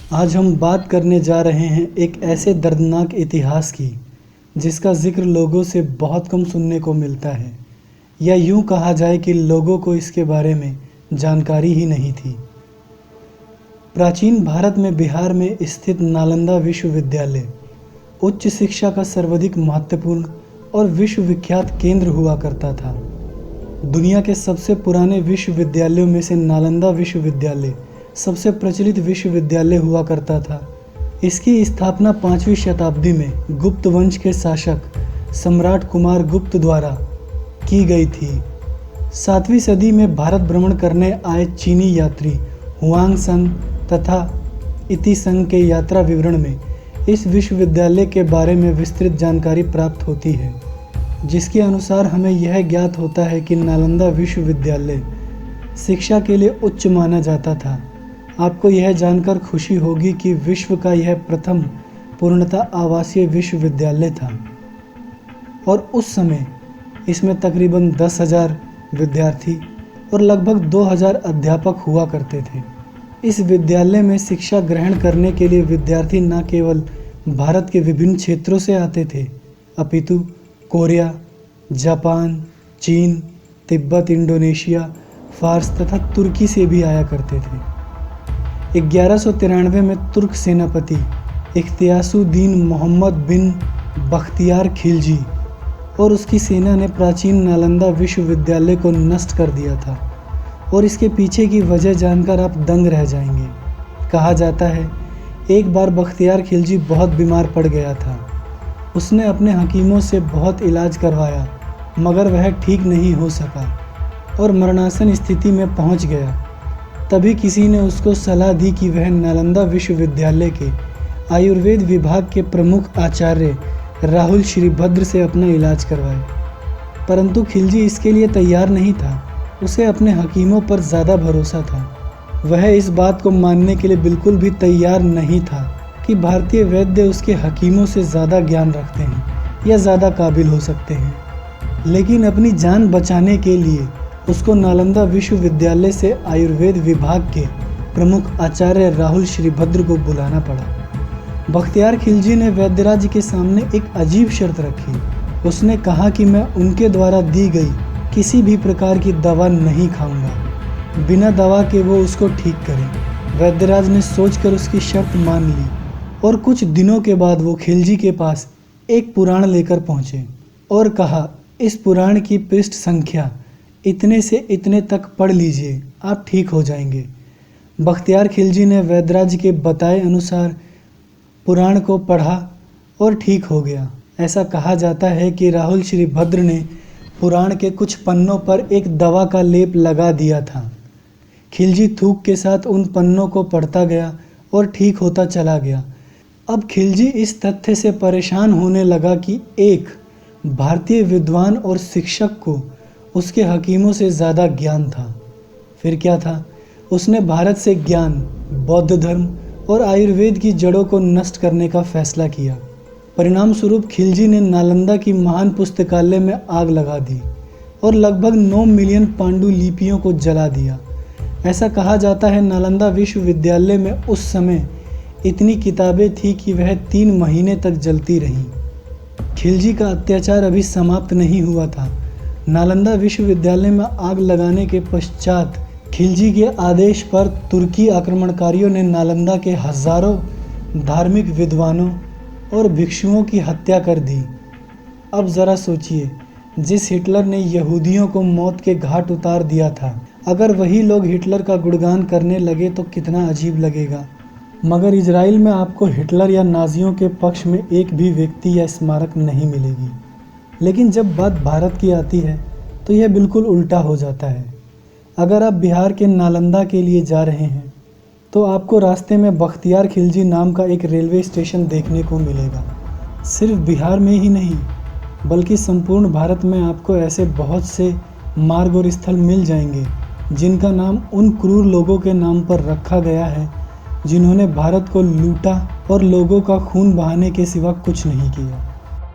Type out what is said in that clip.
आज हम बात करने जा रहे हैं एक ऐसे दर्दनाक इतिहास की जिसका जिक्र लोगों से बहुत कम सुनने को मिलता है, या यूं कहा जाए कि लोगों को इसके बारे में जानकारी ही नहीं थी। प्राचीन भारत में बिहार में स्थित नालंदा विश्वविद्यालय उच्च शिक्षा का सर्वाधिक महत्वपूर्ण और विश्वविख्यात केंद्र हुआ करता था। दुनिया के सबसे पुराने विश्वविद्यालयों में से नालंदा विश्वविद्यालय सबसे प्रचलित विश्वविद्यालय हुआ करता था। इसकी स्थापना 5वीं शताब्दी में गुप्त वंश के शासक सम्राट कुमार गुप्त द्वारा की गई थी। 7वीं सदी में भारत भ्रमण करने आए चीनी यात्री हुआंग तथा इति संग के यात्रा विवरण में इस विश्वविद्यालय के बारे में विस्तृत जानकारी प्राप्त होती है, जिसके अनुसार हमें यह ज्ञात होता है कि नालंदा विश्वविद्यालय शिक्षा के लिए उच्च माना जाता था। आपको यह जानकर खुशी होगी कि विश्व का यह प्रथम पूर्णतः आवासीय विश्वविद्यालय था और उस समय इसमें तकरीबन 10,000 विद्यार्थी और लगभग 2,000 अध्यापक हुआ करते थे। इस विद्यालय में शिक्षा ग्रहण करने के लिए विद्यार्थी न केवल भारत के विभिन्न क्षेत्रों से आते थे, अपितु कोरिया, जापान, चीन, तिब्बत, इंडोनेशिया, फारस तथा तुर्की से भी आया करते थे। 1193 में तुर्क सेनापति इख्तियासुद्दीन मोहम्मद बिन बख्तियार खिलजी और उसकी सेना ने प्राचीन नालंदा विश्वविद्यालय को नष्ट कर दिया था, और इसके पीछे की वजह जानकर आप दंग रह जाएंगे। कहा जाता है एक बार बख्तियार खिलजी बहुत बीमार पड़ गया था। उसने अपने हकीमों से बहुत इलाज करवाया, मगर वह ठीक नहीं हो सका और मरणासन स्थिति में पहुंच गया। तभी किसी ने उसको सलाह दी कि वह नालंदा विश्वविद्यालय के आयुर्वेद विभाग के प्रमुख आचार्य राहुल श्रीभद्र से अपना इलाज करवाए, परंतु खिलजी इसके लिए तैयार नहीं था। उसे अपने हकीमों पर ज़्यादा भरोसा था। वह इस बात को मानने के लिए बिल्कुल भी तैयार नहीं था कि भारतीय वैद्य उसके हकीमों से ज़्यादा ज्ञान रखते हैं या ज़्यादा काबिल हो सकते हैं। लेकिन अपनी जान बचाने के लिए उसको नालंदा विश्वविद्यालय से आयुर्वेद विभाग के प्रमुख आचार्य राहुल श्रीभद्र को बुलाना पड़ा। बख्तियार खिलजी ने वैद्यराज के सामने एक अजीब शर्त रखी। उसने कहा कि मैं उनके द्वारा दी गई किसी भी प्रकार की दवा नहीं खाऊंगा, बिना दवा के वो उसको ठीक करें। वैद्यराज ने सोचकर उसकी शर्त मान ली और कुछ दिनों के बाद वो खिलजी के पास एक पुराण लेकर पहुँचे और कहा, इस पुराण की पृष्ठ संख्या इतने से इतने तक पढ़ लीजिए, आप ठीक हो जाएंगे। बख्तियार खिलजी ने वैद्यराज के बताए अनुसार पुराण को पढ़ा और ठीक हो गया। ऐसा कहा जाता है कि राहुल श्रीभद्र ने पुराण के कुछ पन्नों पर एक दवा का लेप लगा दिया था। खिलजी थूक के साथ उन पन्नों को पढ़ता गया और ठीक होता चला गया। अब खिलजी इस तथ्य से परेशान होने लगा कि एक भारतीय विद्वान और शिक्षक को उसके हकीमों से ज़्यादा ज्ञान था। फिर क्या था, उसने भारत से ज्ञान, बौद्ध धर्म और आयुर्वेद की जड़ों को नष्ट करने का फैसला किया। परिणाम स्वरूप खिलजी ने नालंदा की महान पुस्तकालय में आग लगा दी और लगभग 9 मिलियन पांडुलिपियों को जला दिया। ऐसा कहा जाता है नालंदा विश्वविद्यालय में उस समय इतनी किताबें थी कि वह 3 महीने तक जलती रहीं। खिलजी का अत्याचार अभी समाप्त नहीं हुआ था। नालंदा विश्वविद्यालय में आग लगाने के पश्चात खिलजी के आदेश पर तुर्की आक्रमणकारियों ने नालंदा के हजारों धार्मिक विद्वानों और भिक्षुओं की हत्या कर दी। अब ज़रा सोचिए, जिस हिटलर ने यहूदियों को मौत के घाट उतार दिया था, अगर वही लोग हिटलर का गुणगान करने लगे तो कितना अजीब लगेगा। मगर इजराइल में आपको हिटलर या नाजियों के पक्ष में एक भी व्यक्ति या स्मारक नहीं मिलेगी। लेकिन जब बात भारत की आती है तो यह बिल्कुल उल्टा हो जाता है। अगर आप बिहार के नालंदा के लिए जा रहे हैं तो आपको रास्ते में बख्तियार खिलजी नाम का एक रेलवे स्टेशन देखने को मिलेगा। सिर्फ बिहार में ही नहीं बल्कि संपूर्ण भारत में आपको ऐसे बहुत से मार्ग और स्थल मिल जाएंगे जिनका नाम उन क्रूर लोगों के नाम पर रखा गया है जिन्होंने भारत को लूटा और लोगों का खून बहाने के सिवा कुछ नहीं किया।